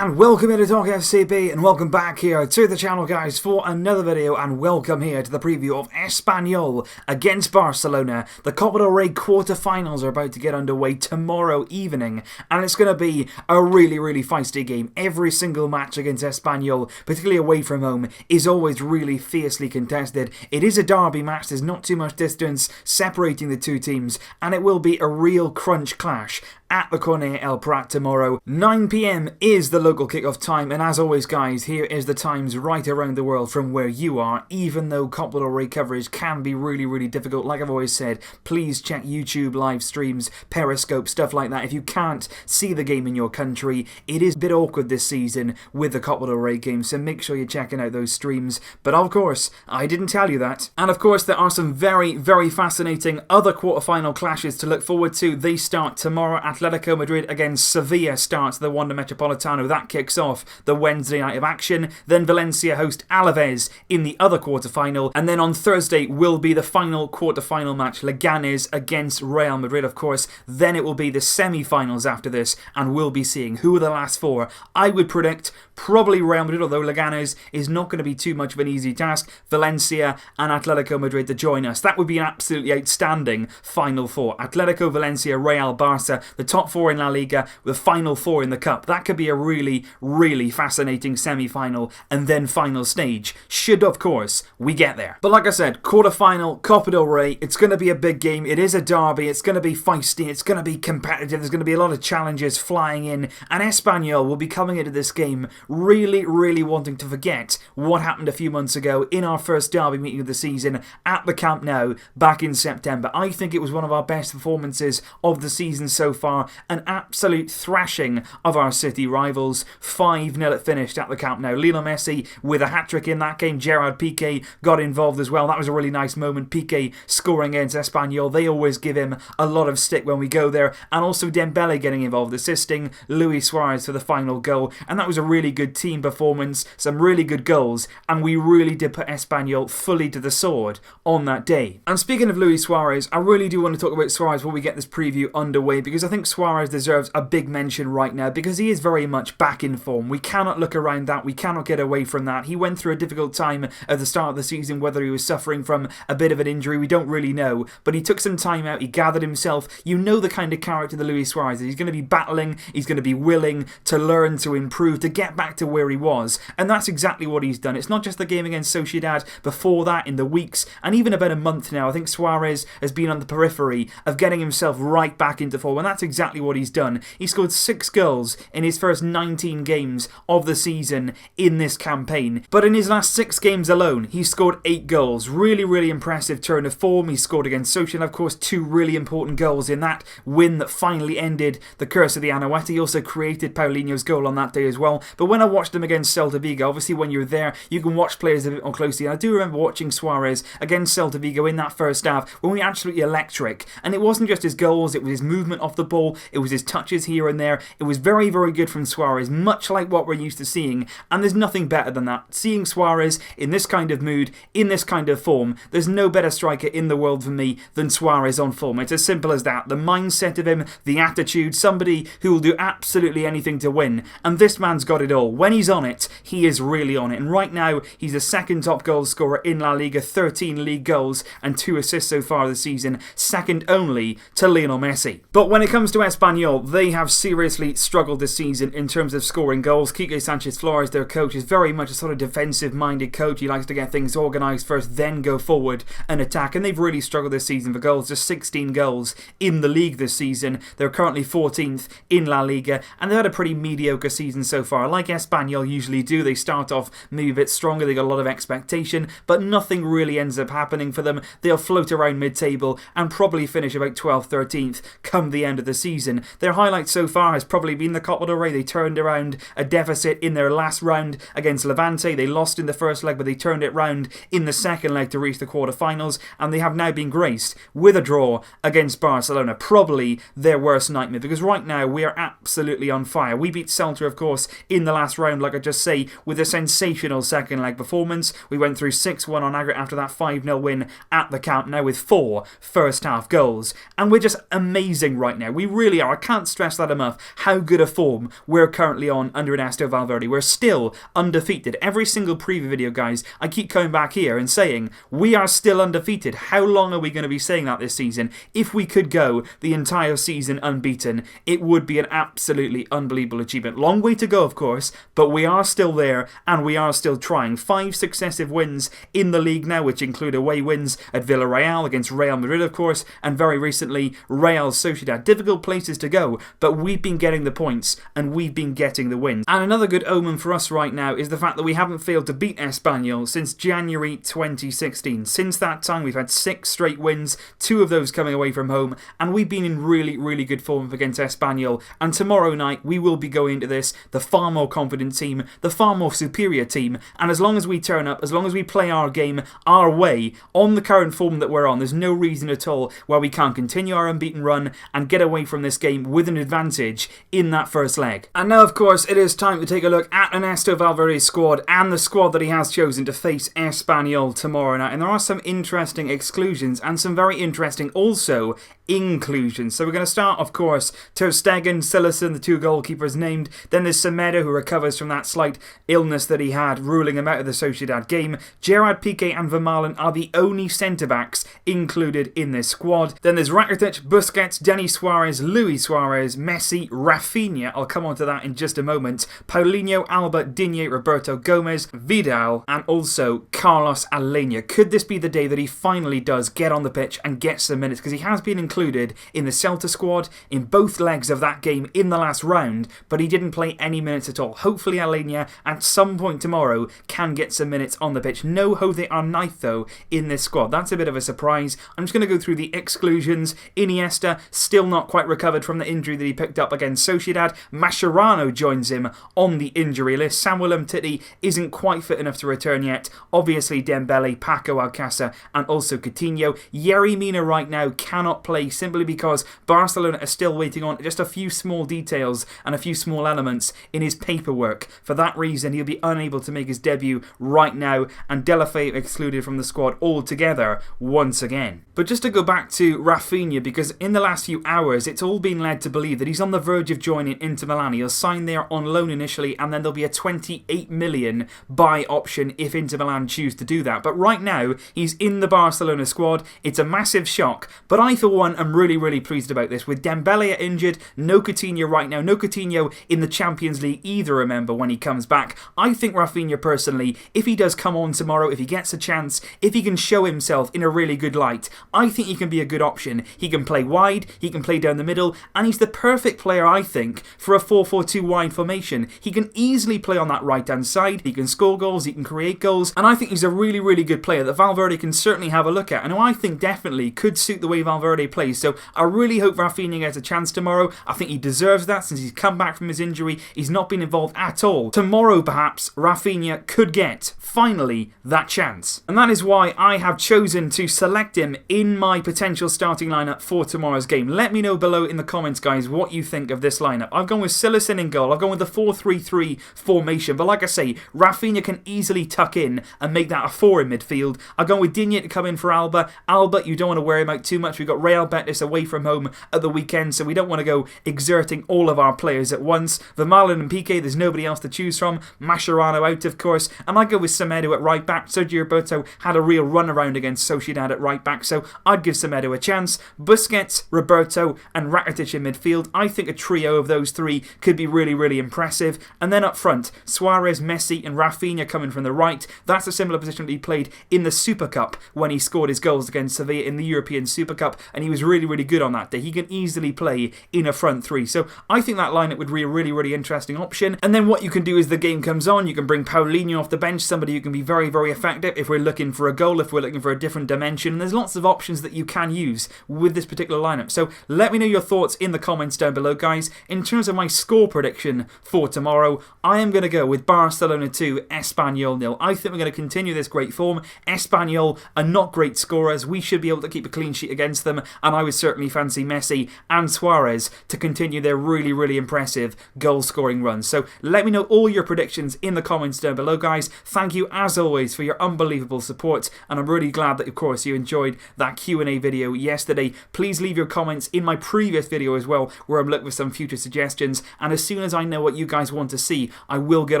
And welcome here to Talk FCB, and welcome back here to the channel, guys, for another video, and welcome here to the preview of Espanyol against Barcelona. The Copa del Rey quarter-finals are about to get underway tomorrow evening, and it's going to be a really feisty game. Every single match against Espanyol, particularly away from home, is always really fiercely contested. It is a derby match, there's not too much distance separating the two teams, and it will be a real crunch clash at the Cornet El Prat tomorrow. 9 PM is the local kickoff time, and as always, guys, here is the times right around the world from where you are. Even though Copa del Rey coverage can be really difficult, like I've always said, please check YouTube live streams, Periscope, stuff like that. If you can't see the game in your country, it is a bit awkward this season with the Copa del Rey game, so make sure you're checking out those streams. But of course, I didn't tell you that. And of course, there are some very fascinating other quarter-final clashes to look forward to. They start tomorrow. Atletico Madrid against Sevilla starts the Wanda Metropolitano. That kicks off the Wednesday night of action. Then Valencia host Alaves in the other quarter-final. And then on Thursday will be the final quarter-final match, Leganes against Real Madrid, of course. Then it will be the semi-finals after this, and we'll be seeing who are the last four. I would predict probably Real Madrid, although Leganes is not going to be too much of an easy task. Valencia and Atletico Madrid to join us. That would be an absolutely outstanding final four. Atletico, Valencia, Real, Barca, the top four in La Liga, the final four in the Cup. That could be a really fascinating semi-final and then final stage, should of course we get there. But like I said, quarter-final, Copa del Rey, it's going to be a big game. It is a derby, it's going to be feisty, it's going to be competitive, there's going to be a lot of challenges flying in, and Espanyol will be coming into this game really wanting to forget what happened a few months ago in our first derby meeting of the season at the Camp Nou back in September. I think it was one of our best performances of the season so far, an absolute thrashing of our city rivals. 5-0 it finished at the Camp Nou. Lionel Messi with a hat-trick in that game. Gerard Piqué got involved as well. That was a really nice moment. Piqué scoring against Espanyol. They always give him a lot of stick when we go there. And also Dembele getting involved, assisting Luis Suarez for the final goal. And that was a really good team performance, some really good goals, and we really did put Espanyol fully to the sword on that day. And speaking of Luis Suarez, I really do want to talk about Suarez when we get this preview underway, because I think Suarez deserves a big mention right now, because he is very much back in form. We cannot look around that, we cannot get away from that. He went through a difficult time at the start of the season, whether he was suffering from a bit of an injury, we don't really know, but he took some time out, he gathered himself. You know the kind of character that Luis Suarez is. He's going to be battling, he's going to be willing to learn, to improve, to get back to where he was, and that's exactly what he's done. It's not just the game against Sociedad, before that, in the weeks, and even about a month now, I think Suarez has been on the periphery of getting himself right back into form, and that's exactly what he's done. He scored 6 goals in his first 19 games of the season in this campaign, but in his last 6 games alone, he scored 8 goals. Really impressive turn of form. He scored against Sociedad, of course, 2 really important goals in that win that finally ended the curse of the Anoeta. He also created Paulinho's goal on that day as well. But when I watched him against Celta Vigo, obviously when you're there, you can watch players a bit more closely. And I do remember watching Suarez against Celta Vigo in that first half when we were absolutely electric. And it wasn't just his goals, it was his movement off the ball, it was his touches here and there. It was very good from Suarez, much like what we're used to seeing. And there's nothing better than that. Seeing Suarez in this kind of mood, in this kind of form, there's no better striker in the world for me than Suarez on form. It's as simple as that. The mindset of him, the attitude, somebody who will do absolutely anything to win. And this man's got it all. When he's on it, he is really on it. And right now, he's the second top goal scorer in La Liga, 13 league goals and 2 assists so far this season, second only to Lionel Messi. But when it comes to Espanyol, they have seriously struggled this season in terms of scoring goals. Quique Sanchez-Flores, their coach, is very much a sort of defensive-minded coach. He likes to get things organised first, then go forward and attack. And they've really struggled this season for goals. Just 16 goals in the league this season. They're currently 14th in La Liga, and they've had a pretty mediocre season so far. Like Espanyol usually do, they start off maybe a bit stronger, they got a lot of expectation, but nothing really ends up happening for them. They'll float around mid-table and probably finish about 12th, 13th come the end of the season. Their highlight so far has probably been the Copa del Rey. They turned around a deficit in their last round against Levante. They lost in the first leg, but they turned it round in the second leg to reach the quarterfinals, and they have now been graced with a draw against Barcelona. Probably their worst nightmare, because right now we are absolutely on fire. We beat Celta, of course, in the last round, like I just say, with a sensational second leg performance. We went through 6-1 on aggregate after that 5-0 win at the Camp Nou with 4 first half goals. And we're just amazing right now. We really are. I can't stress that enough, how good a form we're currently on under Ernesto Valverde. We're still undefeated. Every single preview video, guys, I keep coming back here and saying, we are still undefeated. How long are we going to be saying that this season? If we could go the entire season unbeaten, it would be an absolutely unbelievable achievement. Long way to go, of course, but we are still there and we are still trying. 5 successive wins in the league now, which include away wins at Villarreal, against Real Madrid, of course, and very recently Real Sociedad. Difficult places to go, but we've been getting the points and we've been getting the wins. And another good omen for us right now is the fact that we haven't failed to beat Espanyol since January 2016. Since that time, we've had 6 straight wins, 2 of those coming away from home, and we've been in really, really good form against Espanyol. And tomorrow night, we will be going into this the far more confident team, the far more superior team, and as long as we turn up, as long as we play our game our way, on the current form that we're on, there's no reason at all why we can't continue our unbeaten run and get away from this game with an advantage in that first leg. And now, of course, it is time to take a look at Ernesto Valverde's squad and the squad that he has chosen to face Espanyol tomorrow night. And there are some interesting exclusions and some very interesting also inclusions. So we're going to start, of course, Ter Stegen, Sillerson, the 2 goalkeepers named. Then there's Semedo, who recovers from that slight illness that he had, ruling him out of the Sociedad game. Gerard Piqué and Vermaelen are the only centre-backs included in this squad. Then there's Rakitic, Busquets, Denis Suarez, Luis Suarez, Messi, Rafinha, I'll come on to that in just a moment, Paulinho, Alba, Digne, Roberto Gomez, Vidal, and also Carlos Alenia. Could this be the day that he finally does get on the pitch and get some minutes? Because he has been included in the Celta squad in both legs of that game in the last round, but he didn't play any minutes at all. Hopefully Alenia at some point tomorrow can get some minutes on the pitch. No Jose Arnaiz though in this squad. That's a bit of a surprise. I'm just going to go through the exclusions. Iniesta still not quite recovered from the injury that he picked up against Sociedad. Mascherano joins him on the injury list. Samuel Umtiti isn't quite fit enough to return yet. Obviously Dembele, Paco Alcácer and also Coutinho. Yerry Mina right now cannot play simply because Barcelona are still waiting on just a few small details and a few small elements in his paperwork. For that reason, he'll be unable to make his debut right now, and Deulofeu excluded from the squad altogether once again. But just to go back to Rafinha, because in the last few hours, it's all been led to believe that he's on the verge of joining Inter Milan. He'll sign there on loan initially, and then there'll be a 28 million buy option if Inter Milan choose to do that. But right now, he's in the Barcelona squad. It's a massive shock, but I, for one, am really, really pleased about this. With Dembele injured, no Coutinho right now, no Coutinho in the Champions League either, remember, when he comes back. I think Rafinha, personally, if he does come on tomorrow, if he gets a chance, if he can show himself in a really good light, I think he can be a good option. He can play wide, he can play down the middle, and he's the perfect player, I think, for a 4-4-2 wide formation. He can easily play on that right-hand side, he can score goals, he can create goals, and I think he's a really, really good player that Valverde can certainly have a look at, and who I think definitely could suit the way Valverde plays. So I really hope Rafinha gets a chance tomorrow. I think he deserves that since he's come back from his injury. He's not been involved at all. Tomorrow, perhaps, Rafinha could get, finally, that chance. And that is why I have chosen to select him in my potential starting lineup for tomorrow's game. Let me know below in the comments, guys, what you think of this lineup. I've gone with Sillerson in goal. I've gone with the 4-3-3 formation. But like I say, Rafinha can easily tuck in and make that a 4 in midfield. I've gone with Digne to come in for Alba. Alba, you don't want to wear him out too much. We've got Real Betis away from home at the weekend, so we don't want to go exerting all of our players at once. Vermaelen and Piqué, there's nobody else to choose from. Mascherano out, of course. And I go with Semedo at right back. Sergio Roberto had a real run around against Sociedad at right back, so I'd give Semedo a chance. Busquets, Roberto and Rakitic in midfield. I think a trio of those three could be really, really impressive. And then up front, Suarez, Messi and Rafinha coming from the right. That's a similar position that he played in the Super Cup when he scored his goals against Sevilla in the European Super Cup, and he was really, really good on that day. He can easily play in a front three. So I think that lineup would be a really, really interesting option. And then what you can do as the game comes on, you can bring Paulinho off the bench, somebody who can be very, very effective if we're looking for a goal, if we're looking for a different dimension. And there's lots of options that you can use with this particular lineup. So let me know your thoughts in the comments down below, guys. In terms of my score prediction for tomorrow, I am going to go with Barcelona 2, Espanyol 0. I think we're going to continue this great form. Espanyol are not great scorers. We should be able to keep a clean sheet against them. and I would certainly fancy Messi and Suarez to continue their really, really impressive goal-scoring runs. So let me know all your predictions in the comments down below, guys. Thank you, as always, for your unbelievable support, and I'm really glad that, of course, you enjoyed that Q&A video yesterday. Please leave your comments in my previous video as well, where I'm looking for some future suggestions, and as soon as I know what you guys want to see, I will get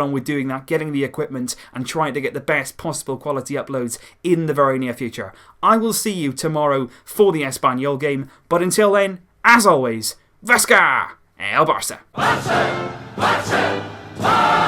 on with doing that, getting the equipment, and trying to get the best possible quality uploads in the very near future. I will see you tomorrow for the Espanyol game, but until then, as always, Vasca! El Barça! Barça! Barça! Barça!